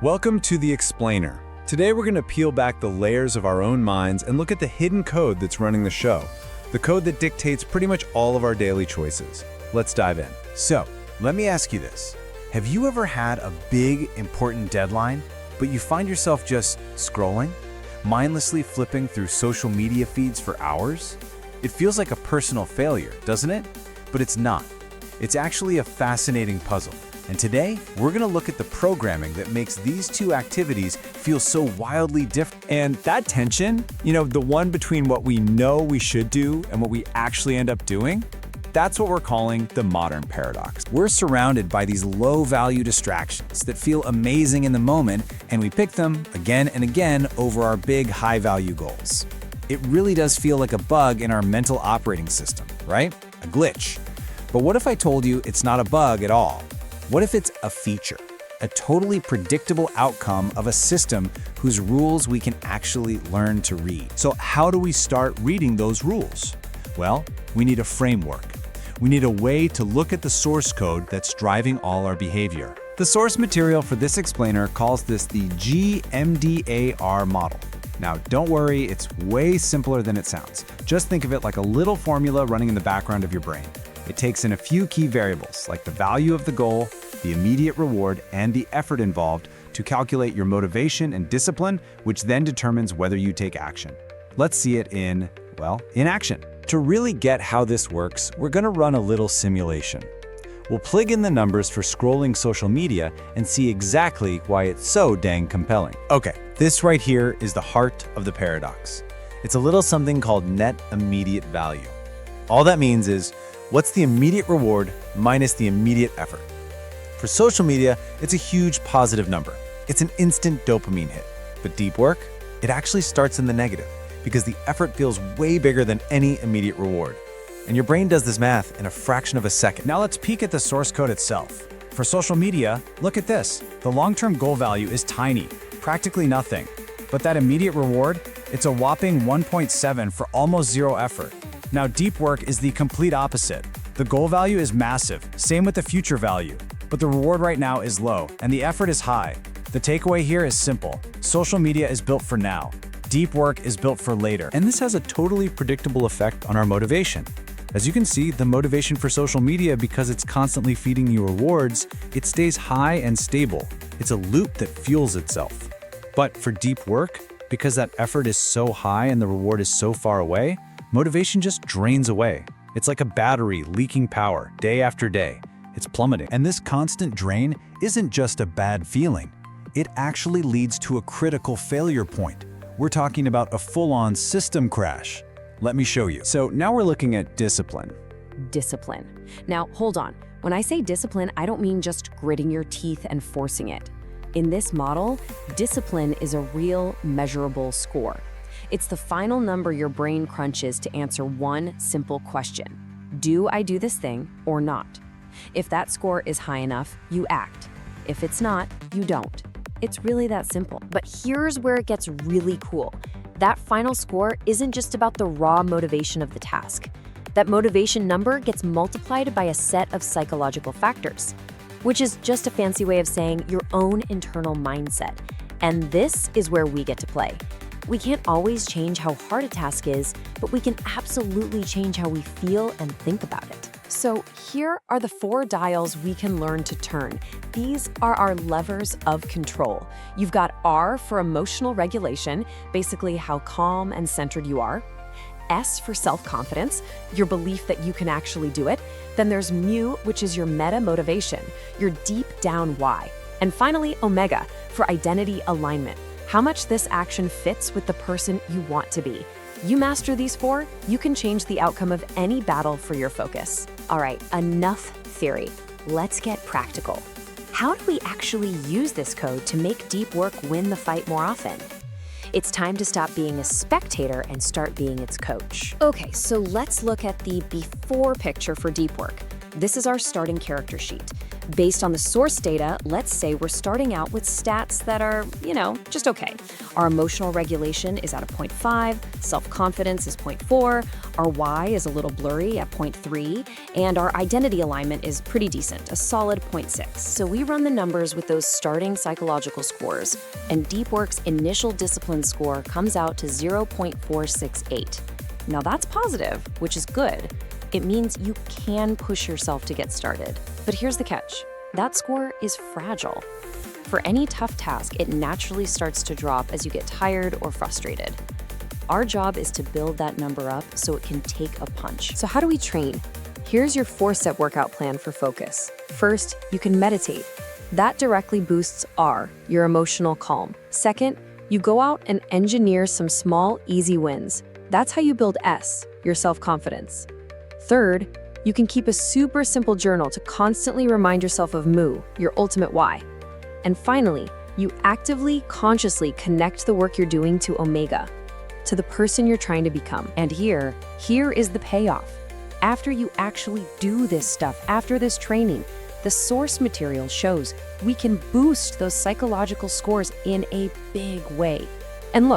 Welcome to The Explainer. Today we're going to peel back the layers of our own minds and look at the hidden code that's running the show. The code that dictates pretty much all of our daily choices. Let's dive in. So, let me ask you this. Have you ever had a big, important deadline, but you find yourself just scrolling, mindlessly flipping through social media feeds for hours? It feels like a personal failure, doesn't it? But it's not. It's actually a fascinating puzzle. And today, we're going to look at the programming that makes these two activities feel so wildly different. And that tension, the one between what we know we should do and what we actually end up doing, that's what we're calling the modern paradox. We're surrounded by these low-value distractions that feel amazing in the moment, and we pick them again and again over our big, high-value goals. It really does feel like a bug in our mental operating system, right? A glitch. But what if I told you it's not a bug at all? What if it's a feature, a totally predictable outcome of a system whose rules we can actually learn to read? So how do we start reading those rules? Well, we need a framework. We need a way to look at the source code that's driving all our behavior. The source material for this explainer calls this the MDA model. Now, don't worry, it's way simpler than it sounds. Just think of it like a little formula running in the background of your brain. It takes in a few key variables, like the value of the goal, the immediate reward, and the effort involved to calculate your motivation and discipline, which then determines whether you take action. Let's see it in action. To really get how this works, we're going to run a little simulation. We'll plug in the numbers for scrolling social media and see exactly why it's so dang compelling. Okay, this right here is the heart of the paradox. It's a little something called net immediate value. All that means is, what's the immediate reward minus the immediate effort? For social media, it's a huge positive number. It's an instant dopamine hit. But deep work, it actually starts in the negative because the effort feels way bigger than any immediate reward. And your brain does this math in a fraction of a second. Now let's peek at the source code itself. For social media, look at this. The long-term goal value is tiny, practically nothing. But that immediate reward, it's a whopping 1.7 for almost zero effort. Now deep work is the complete opposite. The goal value is massive, same with the future value. But the reward right now is low, and the effort is high. The takeaway here is simple. Social media is built for now. Deep work is built for later. And this has a totally predictable effect on our motivation. As you can see, the motivation for social media, because it's constantly feeding you rewards, it stays high and stable. It's a loop that fuels itself. But for deep work, because that effort is so high and the reward is so far away, motivation just drains away. It's like a battery leaking power day after day. It's plummeting. And this constant drain isn't just a bad feeling. It actually leads to a critical failure point. We're talking about a full-on system crash. Let me show you. So now we're looking at discipline. Discipline. Now, hold on. When I say discipline, I don't mean just gritting your teeth and forcing it. In this model, discipline is a real, measurable score. It's the final number your brain crunches to answer one simple question. Do I do this thing or not? If that score is high enough, you act. If it's not, you don't. It's really that simple. But here's where it gets really cool. That final score isn't just about the raw motivation of the task. That motivation number gets multiplied by a set of psychological factors, which is just a fancy way of saying your own internal mindset. And this is where we get to play. We can't always change how hard a task is, but we can absolutely change how we feel and think about it. So here are the 4 dials we can learn to turn. These are our levers of control. You've got R for emotional regulation, basically how calm and centered you are. S for self-confidence, your belief that you can actually do it. Then there's mu, which is your meta motivation, your deep down why. And finally, omega for identity alignment, how much this action fits with the person you want to be. You master these 4, you can change the outcome of any battle for your focus. All right, enough theory. Let's get practical. How do we actually use this code to make deep work win the fight more often? It's time to stop being a spectator and start being its coach. Okay, so let's look at the before picture for deep work. This is our starting character sheet. Based on the source data, let's say we're starting out with stats that are, just okay. Our emotional regulation is at a 0.5, self-confidence is 0.4, our why is a little blurry at 0.3, and our identity alignment is pretty decent, a solid 0.6. So we run the numbers with those starting psychological scores, and Deep Work's initial discipline score comes out to 0.468. Now that's positive, which is good. It means you can push yourself to get started. But here's the catch. That score is fragile. For any tough task, it naturally starts to drop as you get tired or frustrated. Our job is to build that number up so it can take a punch. So how do we train? Here's your 4-step workout plan for focus. First, you can meditate. That directly boosts R, your emotional calm. Second, you go out and engineer some small, easy wins. That's how you build S, your self-confidence. Third, you can keep a super simple journal to constantly remind yourself of MOO, your ultimate why. And finally, you actively, consciously connect the work you're doing to Omega, to the person you're trying to become. And here is the payoff. After you actually do this stuff, after this training, the source material shows we can boost those psychological scores in a big way. And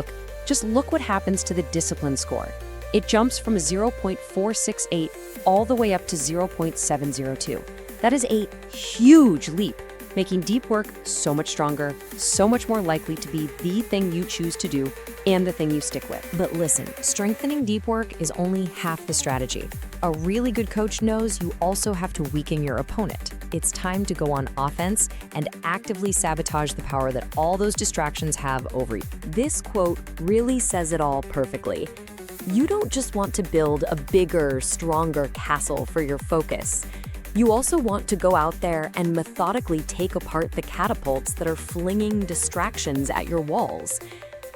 just look what happens to the discipline score. It jumps from 0.468 all the way up to 0.702. That is a huge leap, making deep work so much stronger, so much more likely to be the thing you choose to do and the thing you stick with. But listen, strengthening deep work is only half the strategy. A really good coach knows you also have to weaken your opponent. It's time to go on offense and actively sabotage the power that all those distractions have over you. This quote really says it all perfectly. You don't just want to build a bigger, stronger castle for your focus. You also want to go out there and methodically take apart the catapults that are flinging distractions at your walls.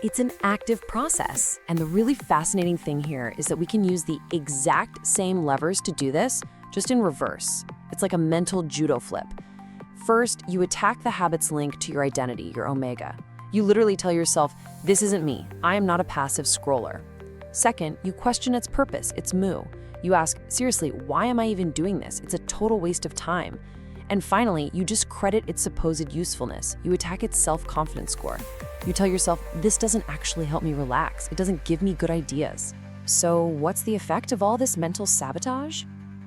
It's an active process, and the really fascinating thing here is that we can use the exact same levers to do this, just in reverse. It's like a mental judo flip. First, you attack the habits linked to your identity, your Omega. You literally tell yourself, this isn't me, I am not a passive scroller. Second, you question its purpose, its MOO. You ask, seriously, why am I even doing this? It's a total waste of time. And finally, you just credit its supposed usefulness. You attack its self-confidence score. You tell yourself, this doesn't actually help me relax. It doesn't give me good ideas. So what's the effect of all this mental sabotage?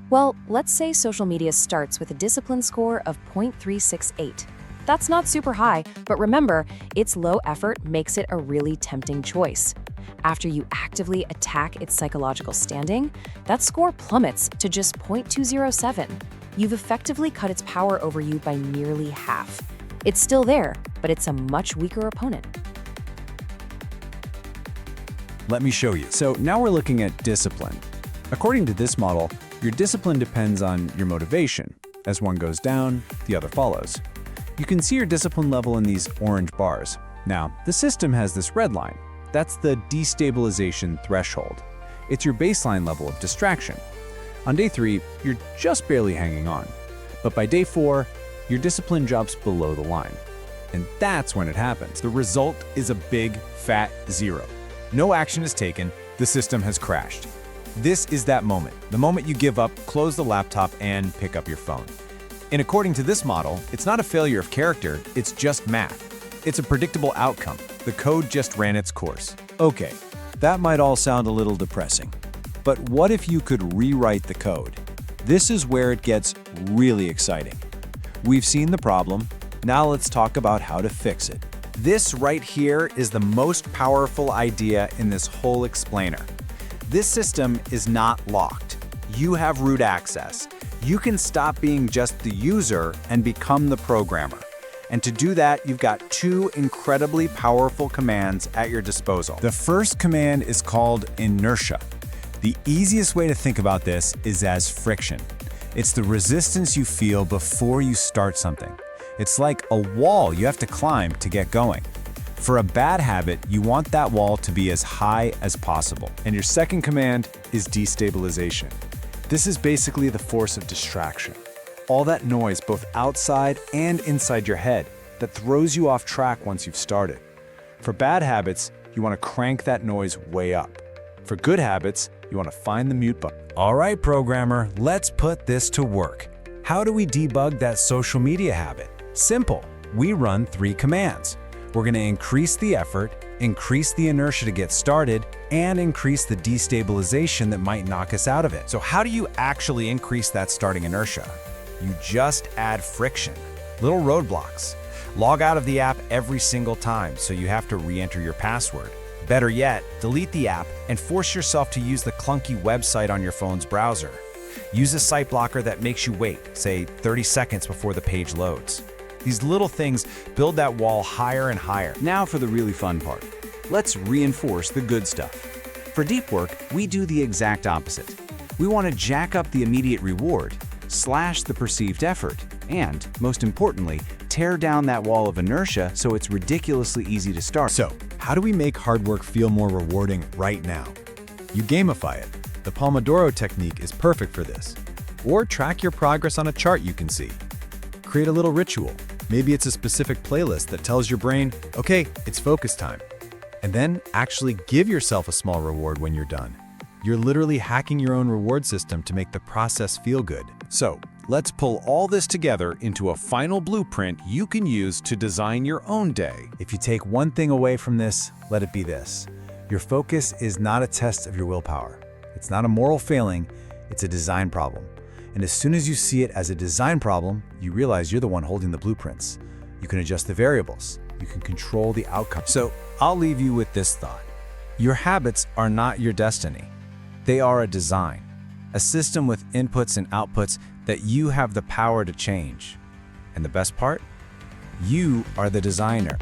Well, let's say social media starts with a discipline score of 0.368. That's not super high, but remember, its low effort makes it a really tempting choice. After you actively attack its psychological standing, that score plummets to just 0.207. You've effectively cut its power over you by nearly half. It's still there, but it's a much weaker opponent. Let me show you. So now we're looking at discipline. According to this model, your discipline depends on your motivation. As one goes down, the other follows. You can see your discipline level in these orange bars. Now, the system has this red line. That's the destabilization threshold. It's your baseline level of distraction. On day 3, you're just barely hanging on. But by day 4, your discipline drops below the line. And that's when it happens. The result is a big, fat 0. No action is taken, the system has crashed. This is that moment, the moment you give up, close the laptop, and pick up your phone. And according to this model, it's not a failure of character, it's just math. It's a predictable outcome. The code just ran its course. Okay, that might all sound a little depressing. But what if you could rewrite the code? This is where it gets really exciting. We've seen the problem, now let's talk about how to fix it. This right here is the most powerful idea in this whole explainer. This system is not locked. You have root access. You can stop being just the user and become the programmer. And to do that, you've got 2 incredibly powerful commands at your disposal. The first command is called inertia. The easiest way to think about this is as friction. It's the resistance you feel before you start something. It's like a wall you have to climb to get going. For a bad habit, you want that wall to be as high as possible. And your second command is destabilization. This is basically the force of distraction. All that noise both outside and inside your head that throws you off track once you've started. For bad habits, you want to crank that noise way up. For good habits, you want to find the mute button. All right, programmer, let's put this to work. How do we debug that social media habit? Simple. We run 3 commands. We're going to increase the effort, increase the inertia to get started, and increase the destabilization that might knock us out of it. So how do you actually increase that starting inertia? You just add friction, little roadblocks. Log out of the app every single time, so you have to re-enter your password. Better yet, delete the app and force yourself to use the clunky website on your phone's browser. Use a site blocker that makes you wait, say 30 seconds before the page loads. These little things build that wall higher and higher. Now for the really fun part. Let's reinforce the good stuff. For deep work, we do the exact opposite. We want to jack up the immediate reward, slash the perceived effort, and, most importantly, tear down that wall of inertia so it's ridiculously easy to start. So, how do we make hard work feel more rewarding right now? You gamify it. The Pomodoro technique is perfect for this. Or track your progress on a chart you can see. Create a little ritual. Maybe it's a specific playlist that tells your brain, okay, it's focus time. And then actually give yourself a small reward when you're done. You're literally hacking your own reward system to make the process feel good. So, let's pull all this together into a final blueprint you can use to design your own day. If you take one thing away from this, let it be this. Your focus is not a test of your willpower. It's not a moral failing, it's a design problem. And as soon as you see it as a design problem, you realize you're the one holding the blueprints. You can adjust the variables. You can control the outcome. So I'll leave you with this thought. Your habits are not your destiny. They are a design, a system with inputs and outputs that you have the power to change. And the best part? You are the designer.